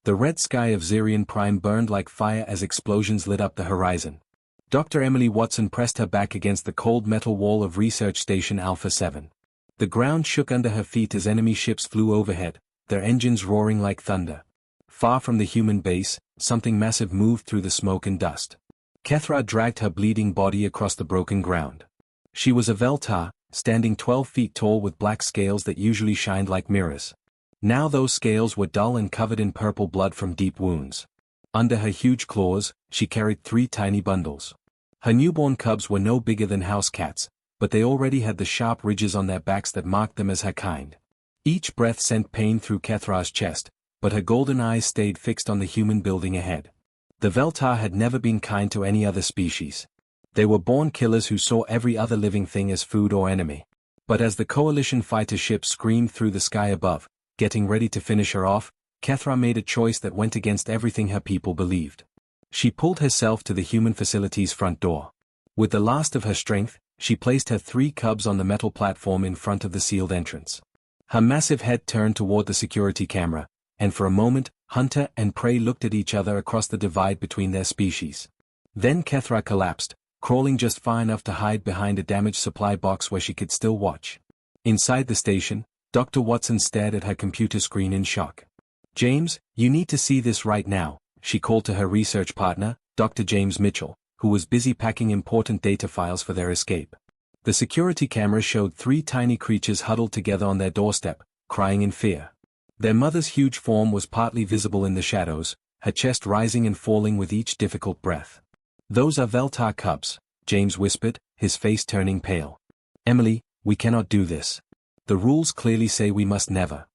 The red sky of Zirion Prime burned like fire as explosions lit up the horizon. Dr. Emily Watson pressed her back against the cold metal wall of Research Station Alpha 7. The ground shook under her feet as enemy ships flew overhead, their engines roaring like thunder. Far from the human base, something massive moved through the smoke and dust. Kethra dragged her bleeding body across the broken ground. She was a Veltar, standing 12 feet tall with black scales that usually shined like mirrors. Now those scales were dull and covered in purple blood from deep wounds. Under her huge claws, she carried 3 tiny bundles. Her newborn cubs were no bigger than house cats, but they already had the sharp ridges on their backs that marked them as her kind. Each breath sent pain through Kethra's chest, but her golden eyes stayed fixed on the human building ahead. The Veltar had never been kind to any other species. They were born killers who saw every other living thing as food or enemy. But as the coalition fighter ships screamed through the sky above, getting ready to finish her off, Kethra made a choice that went against everything her people believed. She pulled herself to the human facility's front door. With the last of her strength, she placed her 3 cubs on the metal platform in front of the sealed entrance. Her massive head turned toward the security camera, and for a moment, hunter and prey looked at each other across the divide between their species. Then Kethra collapsed, crawling just far enough to hide behind a damaged supply box where she could still watch. Inside the station, Dr. Watson stared at her computer screen in shock. "James, you need to see this right now," she called to her research partner, Dr. James Mitchell, who was busy packing important data files for their escape. The security camera showed 3 tiny creatures huddled together on their doorstep, crying in fear. Their mother's huge form was partly visible in the shadows, her chest rising and falling with each difficult breath. "Those are Veltar cubs," James whispered, his face turning pale. "Emily, we cannot do this. The rules clearly say we must never."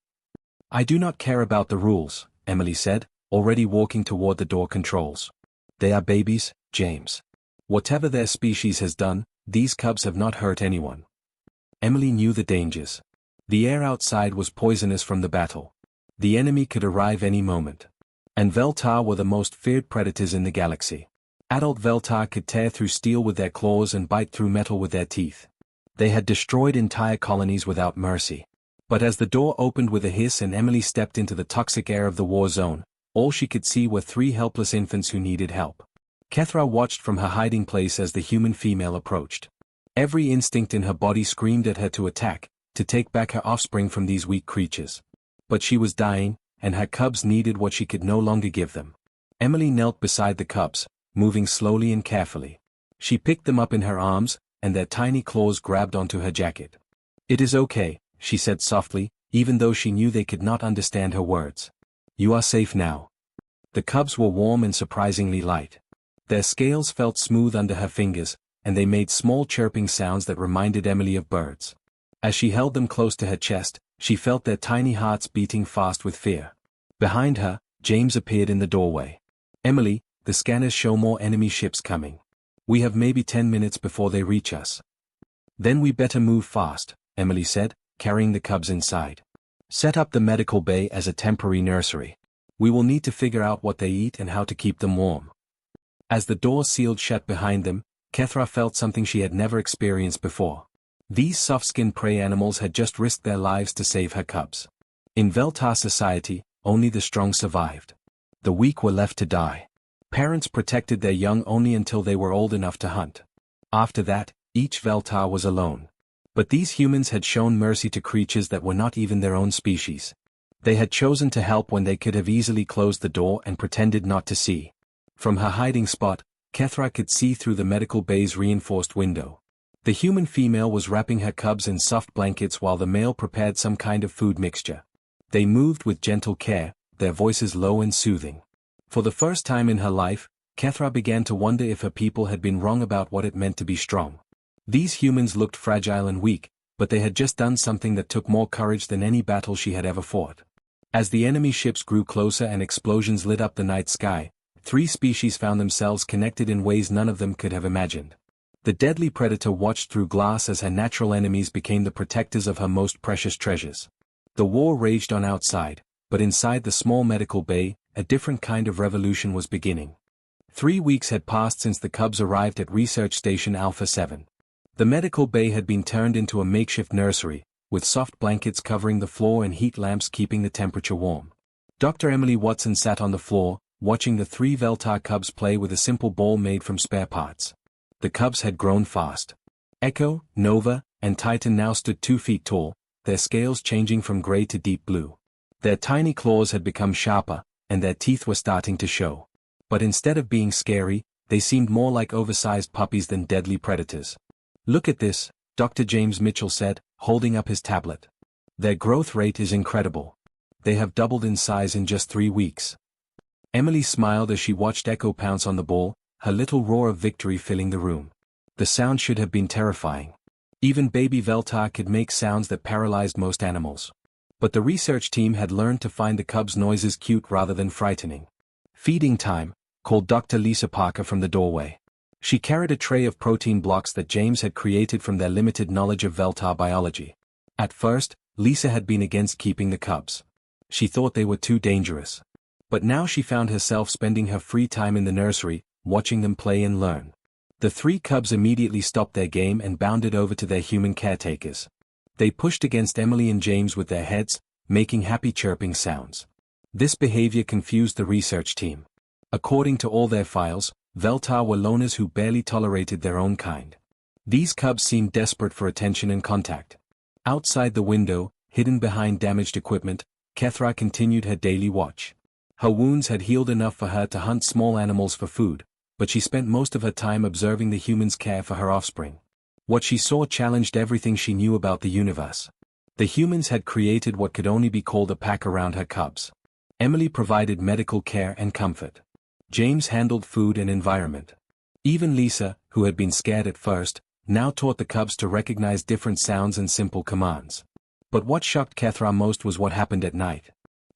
"I do not care about the rules," Emily said, already walking toward the door controls. "They are babies, James. Whatever their species has done, these cubs have not hurt anyone." Emily knew the dangers. The air outside was poisonous from the battle. The enemy could arrive any moment. And Veltar were the most feared predators in the galaxy. Adult Veltar could tear through steel with their claws and bite through metal with their teeth. They had destroyed entire colonies without mercy. But as the door opened with a hiss and Emily stepped into the toxic air of the war zone, all she could see were 3 helpless infants who needed help. Kethra watched from her hiding place as the human female approached. Every instinct in her body screamed at her to attack, to take back her offspring from these weak creatures. But she was dying, and her cubs needed what she could no longer give them. Emily knelt beside the cubs, moving slowly and carefully. She picked them up in her arms, and their tiny claws grabbed onto her jacket. "It is okay," she said softly, even though she knew they could not understand her words. "You are safe now." The cubs were warm and surprisingly light. Their scales felt smooth under her fingers, and they made small chirping sounds that reminded Emily of birds. As she held them close to her chest, she felt their tiny hearts beating fast with fear. Behind her, James appeared in the doorway. "Emily, the scanners show more enemy ships coming. We have maybe 10 minutes before they reach us." "Then we better move fast," Emily said, carrying the cubs inside. "Set up the medical bay as a temporary nursery. We will need to figure out what they eat and how to keep them warm." As the door sealed shut behind them, Kethra felt something she had never experienced before. These soft-skinned prey animals had just risked their lives to save her cubs. In Veltar society, only the strong survived. The weak were left to die. Parents protected their young only until they were old enough to hunt. After that, each Veltar was alone. But these humans had shown mercy to creatures that were not even their own species. They had chosen to help when they could have easily closed the door and pretended not to see. From her hiding spot, Kethra could see through the medical bay's reinforced window. The human female was wrapping her cubs in soft blankets while the male prepared some kind of food mixture. They moved with gentle care, their voices low and soothing. For the first time in her life, Kethra began to wonder if her people had been wrong about what it meant to be strong. These humans looked fragile and weak, but they had just done something that took more courage than any battle she had ever fought. As the enemy ships grew closer and explosions lit up the night sky, 3 species found themselves connected in ways none of them could have imagined. The deadly predator watched through glass as her natural enemies became the protectors of her most precious treasures. The war raged on outside, but inside the small medical bay, a different kind of revolution was beginning. 3 weeks had passed since the cubs arrived at Research Station Alpha 7. The medical bay had been turned into a makeshift nursery, with soft blankets covering the floor and heat lamps keeping the temperature warm. Dr. Emily Watson sat on the floor, watching the three Veltar cubs play with a simple ball made from spare parts. The cubs had grown fast. Echo, Nova, and Titan now stood 2 feet tall, their scales changing from gray to deep blue. Their tiny claws had become sharper, and their teeth were starting to show. But instead of being scary, they seemed more like oversized puppies than deadly predators. "Look at this," Dr. James Mitchell said, holding up his tablet. "Their growth rate is incredible. They have doubled in size in just 3 weeks." Emily smiled as she watched Echo pounce on the ball, her little roar of victory filling the room. The sound should have been terrifying. Even baby Veltar could make sounds that paralyzed most animals. But the research team had learned to find the cubs' noises cute rather than frightening. "Feeding time," called Dr. Lisa Parker from the doorway. She carried a tray of protein blocks that James had created from their limited knowledge of Veltar biology. At first, Lisa had been against keeping the cubs. She thought they were too dangerous. But now she found herself spending her free time in the nursery, watching them play and learn. The 3 cubs immediately stopped their game and bounded over to their human caretakers. They pushed against Emily and James with their heads, making happy chirping sounds. This behavior confused the research team. According to all their files, Veltar were loners who barely tolerated their own kind. These cubs seemed desperate for attention and contact. Outside the window, hidden behind damaged equipment, Kethra continued her daily watch. Her wounds had healed enough for her to hunt small animals for food, but she spent most of her time observing the humans' care for her offspring. What she saw challenged everything she knew about the universe. The humans had created what could only be called a pack around her cubs. Emily provided medical care and comfort. James handled food and environment. Even Lisa, who had been scared at first, now taught the cubs to recognize different sounds and simple commands. But what shocked Kethra most was what happened at night.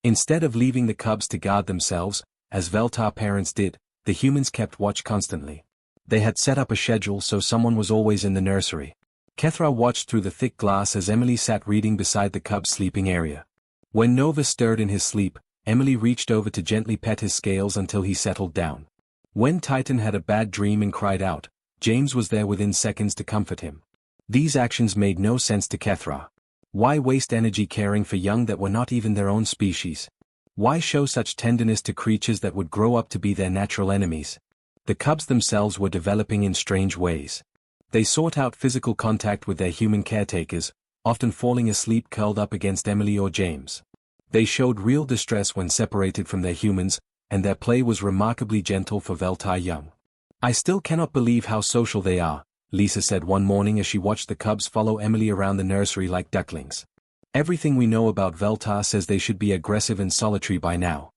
Instead of leaving the cubs to guard themselves, as Veltar parents did, the humans kept watch constantly. They had set up a schedule so someone was always in the nursery. Kethra watched through the thick glass as Emily sat reading beside the cub's sleeping area. When Nova stirred in his sleep, Emily reached over to gently pet his scales until he settled down. When Titan had a bad dream and cried out, James was there within seconds to comfort him. These actions made no sense to Kethra. Why waste energy caring for young that were not even their own species? Why show such tenderness to creatures that would grow up to be their natural enemies? The cubs themselves were developing in strange ways. They sought out physical contact with their human caretakers, often falling asleep curled up against Emily or James. They showed real distress when separated from their humans, and their play was remarkably gentle for Veltar young. "I still cannot believe how social they are," Lisa said one morning as she watched the cubs follow Emily around the nursery like ducklings. "Everything we know about Veltar says they should be aggressive and solitary by now."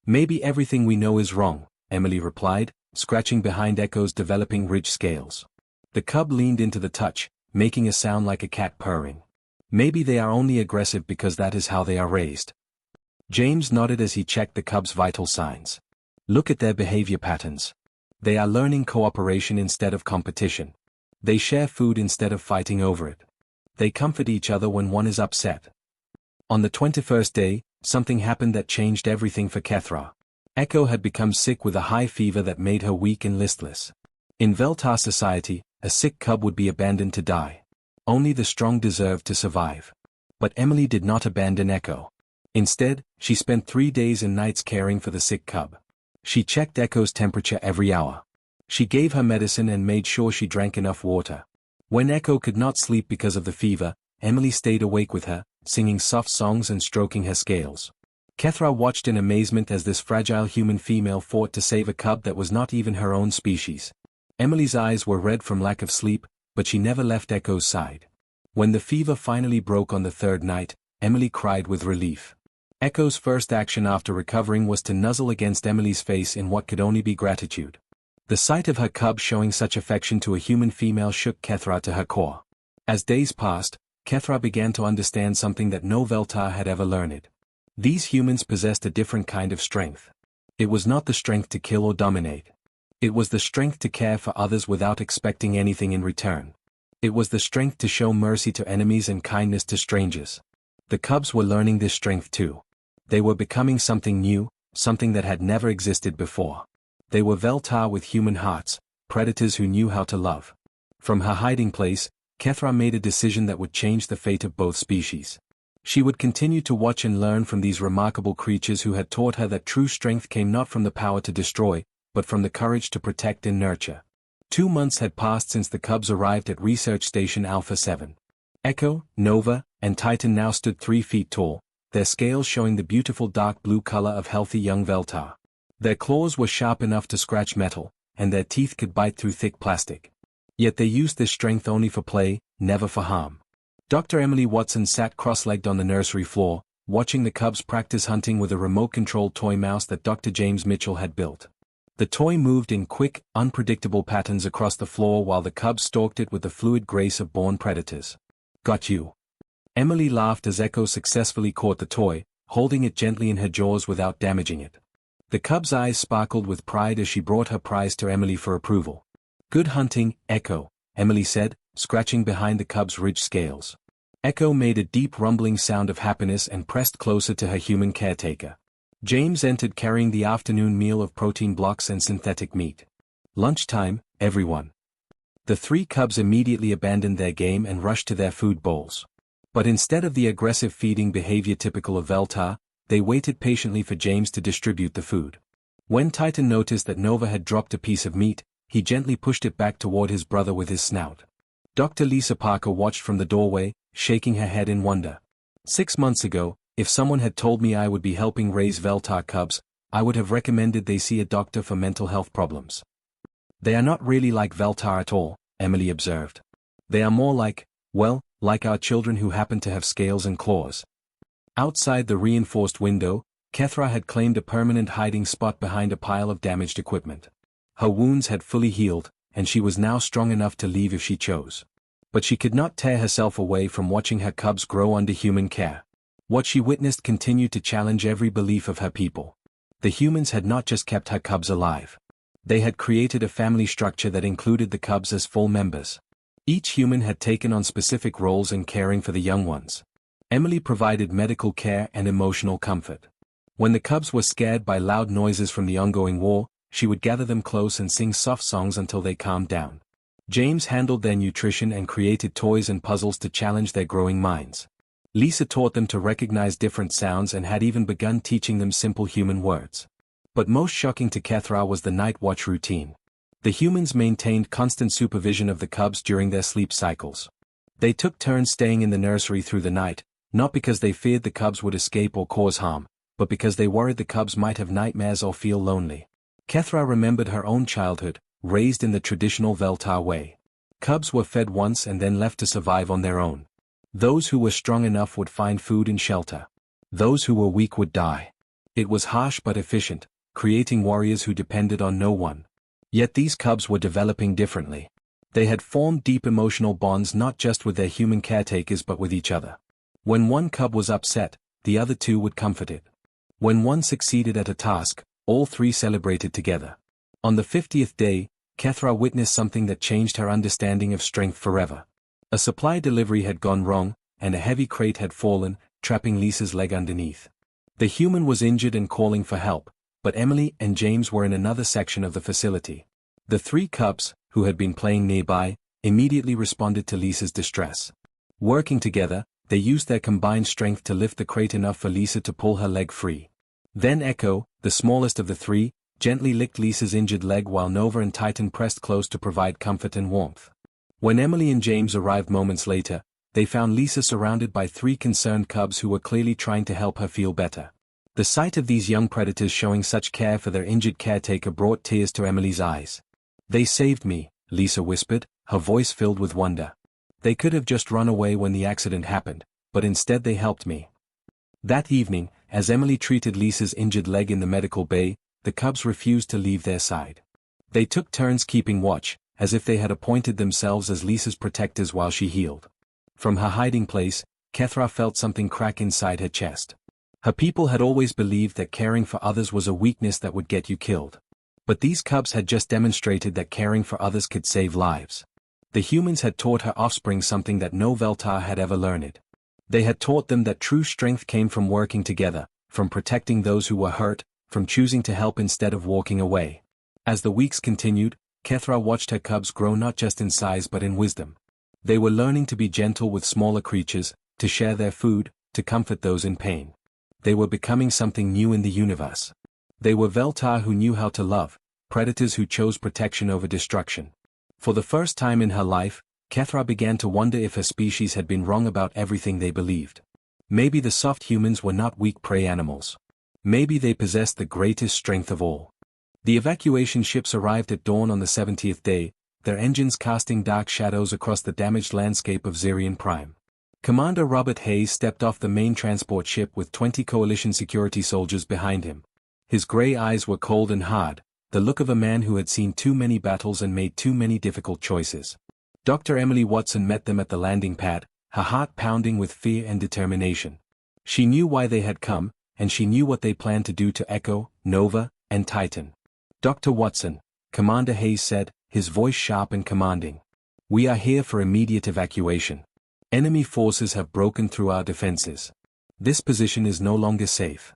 "Maybe everything we know is wrong," Emily replied, scratching behind Echo's developing ridge scales. The cub leaned into the touch, making a sound like a cat purring. "Maybe they are only aggressive because that is how they are raised." James nodded as he checked the cub's vital signs. "Look at their behavior patterns. They are learning cooperation instead of competition. They share food instead of fighting over it. They comfort each other when one is upset." On the 21st day, something happened that changed everything for Kethra. Echo had become sick with a high fever that made her weak and listless. In Veltar society, a sick cub would be abandoned to die. Only the strong deserved to survive. But Emily did not abandon Echo. Instead, she spent 3 days and nights caring for the sick cub. She checked Echo's temperature every hour. She gave her medicine and made sure she drank enough water. When Echo could not sleep because of the fever, Emily stayed awake with her, singing soft songs and stroking her scales. Kethra watched in amazement as this fragile human female fought to save a cub that was not even her own species. Emily's eyes were red from lack of sleep, but she never left Echo's side. When the fever finally broke on the 3rd night, Emily cried with relief. Echo's first action after recovering was to nuzzle against Emily's face in what could only be gratitude. The sight of her cub showing such affection to a human female shook Kethra to her core. As days passed, Kethra began to understand something that no Veltar had ever learned. These humans possessed a different kind of strength. It was not the strength to kill or dominate. It was the strength to care for others without expecting anything in return. It was the strength to show mercy to enemies and kindness to strangers. The cubs were learning this strength too. They were becoming something new, something that had never existed before. They were Veltar with human hearts, predators who knew how to love. From her hiding place, Kethra made a decision that would change the fate of both species. She would continue to watch and learn from these remarkable creatures who had taught her that true strength came not from the power to destroy, but from the courage to protect and nurture. 2 months had passed since the cubs arrived at Research Station Alpha 7. Echo, Nova, and Titan now stood 3 feet tall, their scales showing the beautiful dark blue color of healthy young Veltar. Their claws were sharp enough to scratch metal, and their teeth could bite through thick plastic. Yet they used this strength only for play, never for harm. Dr. Emily Watson sat cross-legged on the nursery floor, watching the cubs practice hunting with a remote-controlled toy mouse that Dr. James Mitchell had built. The toy moved in quick, unpredictable patterns across the floor while the cubs stalked it with the fluid grace of born predators. "Got you." Emily laughed as Echo successfully caught the toy, holding it gently in her jaws without damaging it. The cub's eyes sparkled with pride as she brought her prize to Emily for approval. "Good hunting, Echo," Emily said, scratching behind the cub's ridged scales. Echo made a deep rumbling sound of happiness and pressed closer to her human caretaker. James entered carrying the afternoon meal of protein blocks and synthetic meat. "Lunchtime, everyone." The 3 cubs immediately abandoned their game and rushed to their food bowls. But instead of the aggressive feeding behavior typical of Veltar, they waited patiently for James to distribute the food. When Titan noticed that Nova had dropped a piece of meat, he gently pushed it back toward his brother with his snout. Dr. Lisa Parker watched from the doorway, shaking her head in wonder. 6 months ago, if someone had told me I would be helping raise Veltar cubs, I would have recommended they see a doctor for mental health problems. "They are not really like Veltar at all," Emily observed. "They are more like, well, like our children who happen to have scales and claws." Outside the reinforced window, Kethra had claimed a permanent hiding spot behind a pile of damaged equipment. Her wounds had fully healed, and she was now strong enough to leave if she chose. But she could not tear herself away from watching her cubs grow under human care. What she witnessed continued to challenge every belief of her people. The humans had not just kept her cubs alive. They had created a family structure that included the cubs as full members. Each human had taken on specific roles in caring for the young ones. Emily provided medical care and emotional comfort. When the cubs were scared by loud noises from the ongoing war, she would gather them close and sing soft songs until they calmed down. James handled their nutrition and created toys and puzzles to challenge their growing minds. Lisa taught them to recognize different sounds and had even begun teaching them simple human words. But most shocking to Kethra was the night watch routine. The humans maintained constant supervision of the cubs during their sleep cycles. They took turns staying in the nursery through the night, not because they feared the cubs would escape or cause harm, but because they worried the cubs might have nightmares or feel lonely. Kethra remembered her own childhood, raised in the traditional Veltar way. Cubs were fed once and then left to survive on their own. Those who were strong enough would find food and shelter. Those who were weak would die. It was harsh but efficient, creating warriors who depended on no one. Yet these cubs were developing differently. They had formed deep emotional bonds not just with their human caretakers but with each other. When one cub was upset, the other 2 would comfort it. When one succeeded at a task, all 3 celebrated together. On the 50th day, Kethra witnessed something that changed her understanding of strength forever. A supply delivery had gone wrong, and a heavy crate had fallen, trapping Lisa's leg underneath. The human was injured and calling for help, but Emily and James were in another section of the facility. The 3 cubs, who had been playing nearby, immediately responded to Lisa's distress. Working together, they used their combined strength to lift the crate enough for Lisa to pull her leg free. Then Echo, the smallest of the 3, gently licked Lisa's injured leg while Nova and Titan pressed close to provide comfort and warmth. When Emily and James arrived moments later, they found Lisa surrounded by 3 concerned cubs who were clearly trying to help her feel better. The sight of these young predators showing such care for their injured caretaker brought tears to Emily's eyes. "They saved me," Lisa whispered, her voice filled with wonder. "They could have just run away when the accident happened, but instead they helped me." That evening, as Emily treated Lisa's injured leg in the medical bay, the cubs refused to leave their side. They took turns keeping watch, as if they had appointed themselves as Lisa's protectors while she healed. From her hiding place, Kethra felt something crack inside her chest. Her people had always believed that caring for others was a weakness that would get you killed. But these cubs had just demonstrated that caring for others could save lives. The humans had taught her offspring something that no Veltar had ever learned. They had taught them that true strength came from working together, from protecting those who were hurt, from choosing to help instead of walking away. As the weeks continued, Kethra watched her cubs grow not just in size but in wisdom. They were learning to be gentle with smaller creatures, to share their food, to comfort those in pain. They were becoming something new in the universe. They were Veltar who knew how to love, predators who chose protection over destruction. For the first time in her life, Kethra began to wonder if her species had been wrong about everything they believed. Maybe the soft humans were not weak prey animals. Maybe they possessed the greatest strength of all. The evacuation ships arrived at dawn on the 70th day, their engines casting dark shadows across the damaged landscape of Zirian Prime. Commander Robert Hayes stepped off the main transport ship with 20 Coalition security soldiers behind him. His gray eyes were cold and hard, the look of a man who had seen too many battles and made too many difficult choices. Dr. Emily Watson met them at the landing pad, her heart pounding with fear and determination. She knew why they had come, and she knew what they planned to do to Echo, Nova, and Titan. "Dr. Watson," Commander Hayes said, his voice sharp and commanding. "We are here for immediate evacuation. Enemy forces have broken through our defenses. This position is no longer safe."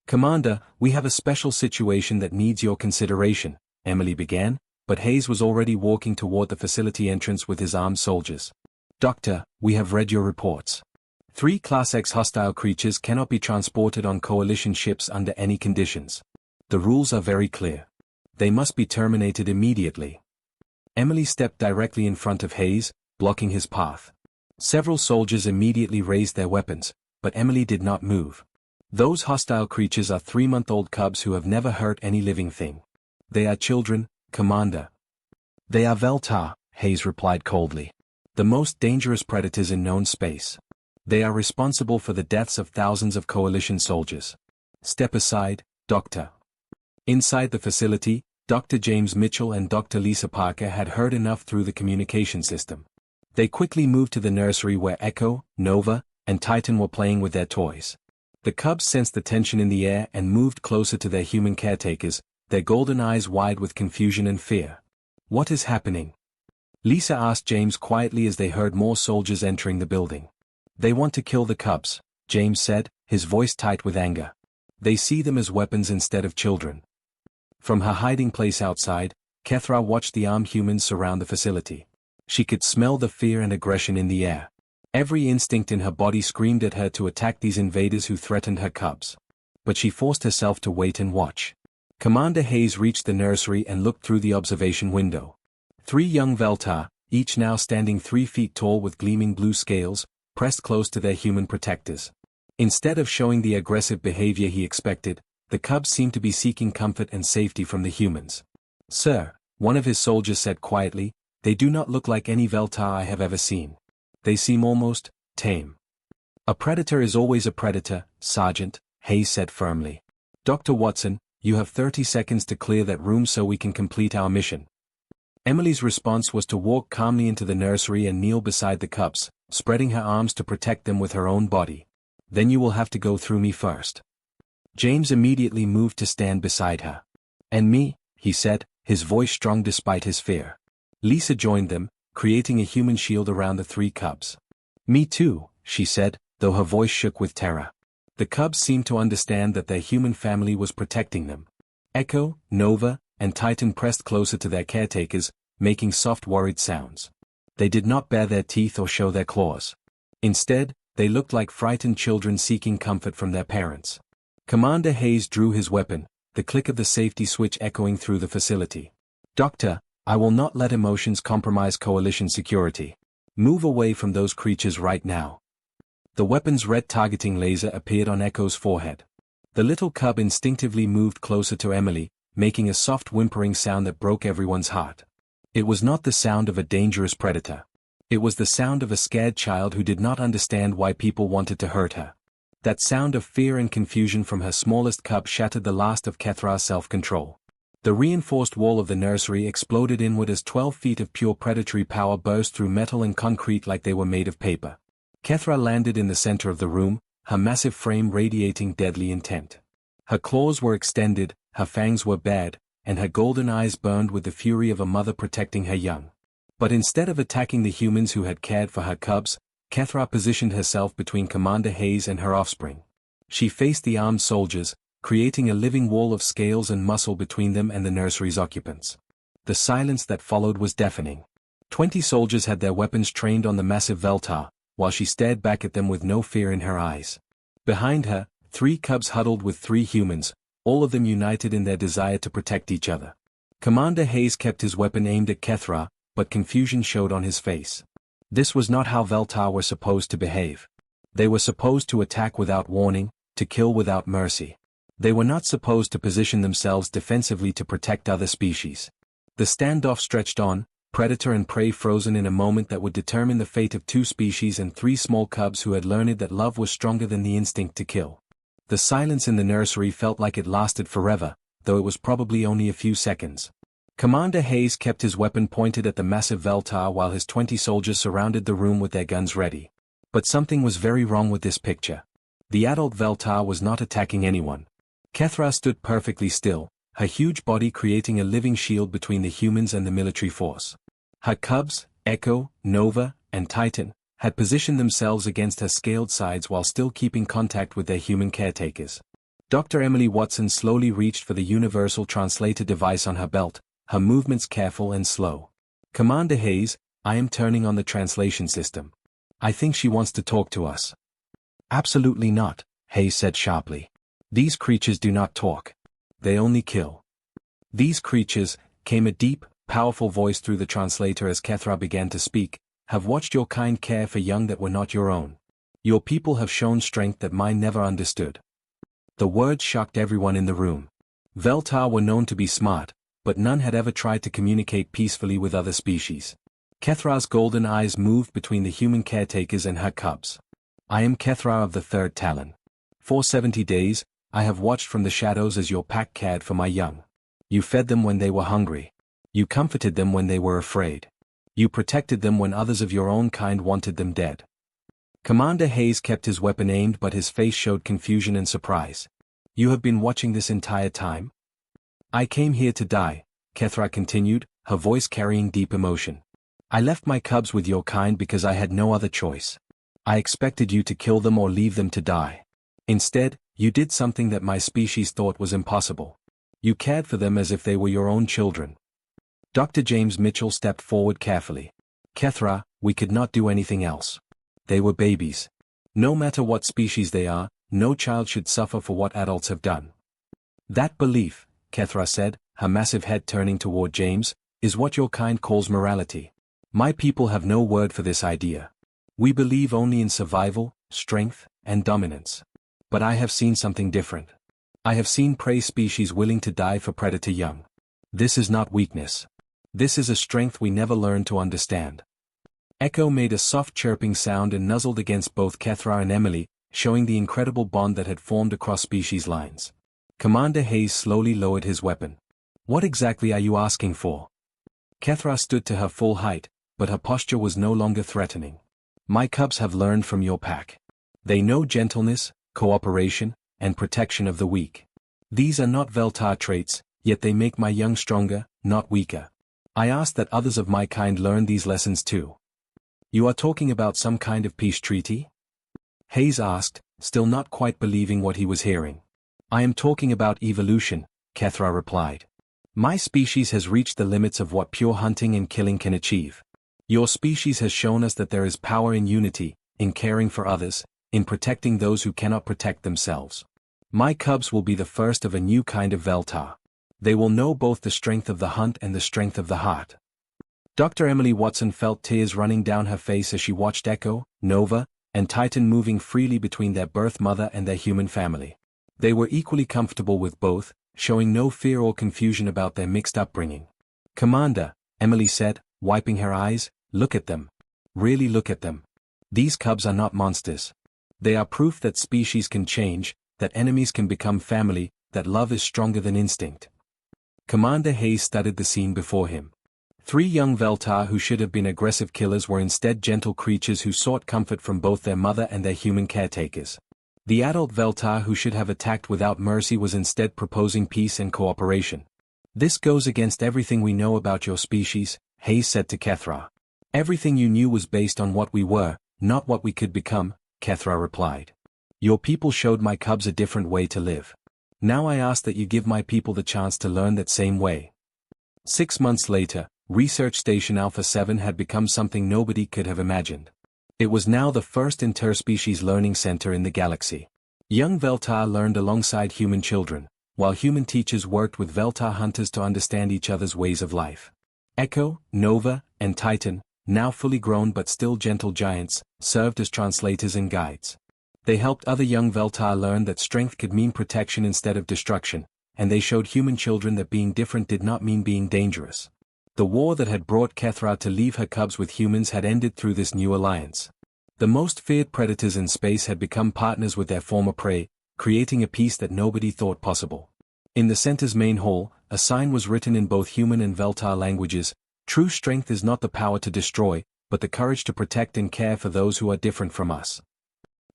"Commander, we have a special situation that needs your consideration," Emily began, but Hayes was already walking toward the facility entrance with his armed soldiers. "Doctor, we have read your reports. 3 Class X hostile creatures cannot be transported on Coalition ships under any conditions. The rules are very clear. They must be terminated immediately." Emily stepped directly in front of Hayes, blocking his path. Several soldiers immediately raised their weapons, but Emily did not move. "Those hostile creatures are 3-month-old cubs who have never hurt any living thing. They are children, Commander." "They are Veltar," Hayes replied coldly. "The most dangerous predators in known space. They are responsible for the deaths of thousands of Coalition soldiers. Step aside, Doctor." Inside the facility, Dr. James Mitchell and Dr. Lisa Parker had heard enough through the communication system. They quickly moved to the nursery where Echo, Nova, and Titan were playing with their toys. The cubs sensed the tension in the air and moved closer to their human caretakers, their golden eyes wide with confusion and fear. "What is happening?" Lisa asked James quietly as they heard more soldiers entering the building. "They want to kill the cubs," James said, his voice tight with anger. "They see them as weapons instead of children." From her hiding place outside, Kethra watched the armed humans surround the facility. She could smell the fear and aggression in the air. Every instinct in her body screamed at her to attack these invaders who threatened her cubs. But she forced herself to wait and watch. Commander Hayes reached the nursery and looked through the observation window. 3 young Veltar, each now standing 3 feet tall with gleaming blue scales, pressed close to their human protectors. Instead of showing the aggressive behavior he expected, the cubs seemed to be seeking comfort and safety from the humans. "Sir," one of his soldiers said quietly, "they do not look like any Veltar I have ever seen. They seem almost tame." "A predator is always a predator, Sergeant," Hayes said firmly. "Dr. Watson, you have 30 seconds to clear that room so we can complete our mission." Emily's response was to walk calmly into the nursery and kneel beside the cubs, spreading her arms to protect them with her own body. "Then you will have to go through me first." James immediately moved to stand beside her. "And me," he said, his voice strong despite his fear. Lisa joined them, creating a human shield around the 3 cubs. "Me too," she said, though her voice shook with terror. The cubs seemed to understand that their human family was protecting them. Echo, Nova, and Titan pressed closer to their caretakers, making soft worried sounds. They did not bare their teeth or show their claws. Instead, they looked like frightened children seeking comfort from their parents. Commander Hayes drew his weapon, the click of the safety switch echoing through the facility. "Doctor, I will not let emotions compromise Coalition security. Move away from those creatures right now." The weapon's red targeting laser appeared on Echo's forehead. The little cub instinctively moved closer to Emily, making a soft whimpering sound that broke everyone's heart. It was not the sound of a dangerous predator. It was the sound of a scared child who did not understand why people wanted to hurt her. That sound of fear and confusion from her smallest cub shattered the last of Kethra's self-control. The reinforced wall of the nursery exploded inward as 12 feet of pure predatory power burst through metal and concrete like they were made of paper. Kethra landed in the center of the room, her massive frame radiating deadly intent. Her claws were extended, her fangs were bared, and her golden eyes burned with the fury of a mother protecting her young. But instead of attacking the humans who had cared for her cubs, Kethra positioned herself between Commander Hayes and her offspring. She faced the armed soldiers, creating a living wall of scales and muscle between them and the nursery's occupants. The silence that followed was deafening. 20 soldiers had their weapons trained on the massive Veltar, while she stared back at them with no fear in her eyes. Behind her, 3 cubs huddled with 3 humans, all of them united in their desire to protect each other. Commander Hayes kept his weapon aimed at Kethra, but confusion showed on his face. This was not how Veltar were supposed to behave. They were supposed to attack without warning, to kill without mercy. They were not supposed to position themselves defensively to protect other species. The standoff stretched on, predator and prey frozen in a moment that would determine the fate of 2 species and 3 small cubs who had learned that love was stronger than the instinct to kill. The silence in the nursery felt like it lasted forever, though it was probably only a few seconds. Commander Hayes kept his weapon pointed at the massive Veltar while his 20 soldiers surrounded the room with their guns ready. But something was very wrong with this picture. The adult Veltar was not attacking anyone. Kethra stood perfectly still, her huge body creating a living shield between the humans and the military force. Her cubs, Echo, Nova, and Titan, had positioned themselves against her scaled sides while still keeping contact with their human caretakers. Dr. Emily Watson slowly reached for the universal translator device on her belt, her movements careful and slow. Commander Hayes, I am turning on the translation system. I think she wants to talk to us. Absolutely not, Hayes said sharply. These creatures do not talk. They only kill. These creatures, came a deep, powerful voice through the translator as Kethra began to speak, have watched your kind care for young that were not your own. Your people have shown strength that mine never understood. The words shocked everyone in the room. Veltar were known to be smart, but none had ever tried to communicate peacefully with other species. Kethra's golden eyes moved between the human caretakers and her cubs. I am Kethra of the Third Talon. For 70 days, I have watched from the shadows as your pack cared for my young. You fed them when they were hungry. You comforted them when they were afraid. You protected them when others of your own kind wanted them dead. Commander Hayes kept his weapon aimed but his face showed confusion and surprise. You have been watching this entire time? I came here to die, Kethra continued, her voice carrying deep emotion. I left my cubs with your kind because I had no other choice. I expected you to kill them or leave them to die. Instead, you did something that my species thought was impossible. You cared for them as if they were your own children. Dr. James Mitchell stepped forward carefully. Kethra, we could not do anything else. They were babies. No matter what species they are, no child should suffer for what adults have done. That belief, Kethra said, her massive head turning toward James, is what your kind calls morality. My people have no word for this idea. We believe only in survival, strength, and dominance. But I have seen something different. I have seen prey species willing to die for predator young. This is not weakness. This is a strength we never learned to understand. Echo made a soft chirping sound and nuzzled against both Kethra and Emily, showing the incredible bond that had formed across species lines. Commander Hayes slowly lowered his weapon. What exactly are you asking for? Kethra stood to her full height, but her posture was no longer threatening. My cubs have learned from your pack. They know gentleness, cooperation, and protection of the weak. These are not Veltar traits, yet they make my young stronger, not weaker. I ask that others of my kind learn these lessons too. You are talking about some kind of peace treaty? Hayes asked, still not quite believing what he was hearing. I am talking about evolution, Kethra replied. My species has reached the limits of what pure hunting and killing can achieve. Your species has shown us that there is power in unity, in caring for others, in protecting those who cannot protect themselves. My cubs will be the first of a new kind of Veltar. They will know both the strength of the hunt and the strength of the heart. Dr. Emily Watson felt tears running down her face as she watched Echo, Nova, and Titan moving freely between their birth mother and their human family. They were equally comfortable with both, showing no fear or confusion about their mixed upbringing. Commander, Emily said, wiping her eyes, look at them. Really look at them. These cubs are not monsters. They are proof that species can change, that enemies can become family, that love is stronger than instinct. Commander Hayes studied the scene before him. 3 young Veltar who should have been aggressive killers were instead gentle creatures who sought comfort from both their mother and their human caretakers. The adult Veltar who should have attacked without mercy was instead proposing peace and cooperation. This goes against everything we know about your species, Hayes said to Kethra. Everything you knew was based on what we were, not what we could become, Kethra replied. Your people showed my cubs a different way to live. Now I ask that you give my people the chance to learn that same way. 6 months later, Research Station Alpha 7 had become something nobody could have imagined. It was now the first interspecies learning center in the galaxy. Young Veltar learned alongside human children, while human teachers worked with Veltar hunters to understand each other's ways of life. Echo, Nova, and Titan, now fully grown but still gentle giants, served as translators and guides. They helped other young Veltar learn that strength could mean protection instead of destruction, and they showed human children that being different did not mean being dangerous. The war that had brought Kethra to leave her cubs with humans had ended through this new alliance. The most feared predators in space had become partners with their former prey, creating a peace that nobody thought possible. In the center's main hall, a sign was written in both human and Veltar languages: "True strength is not the power to destroy, but the courage to protect and care for those who are different from us."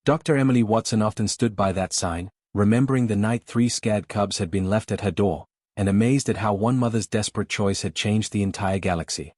Dr. Emily Watson often stood by that sign, remembering the night 3 scared cubs had been left at her door, and amazed at how one mother's desperate choice had changed the entire galaxy.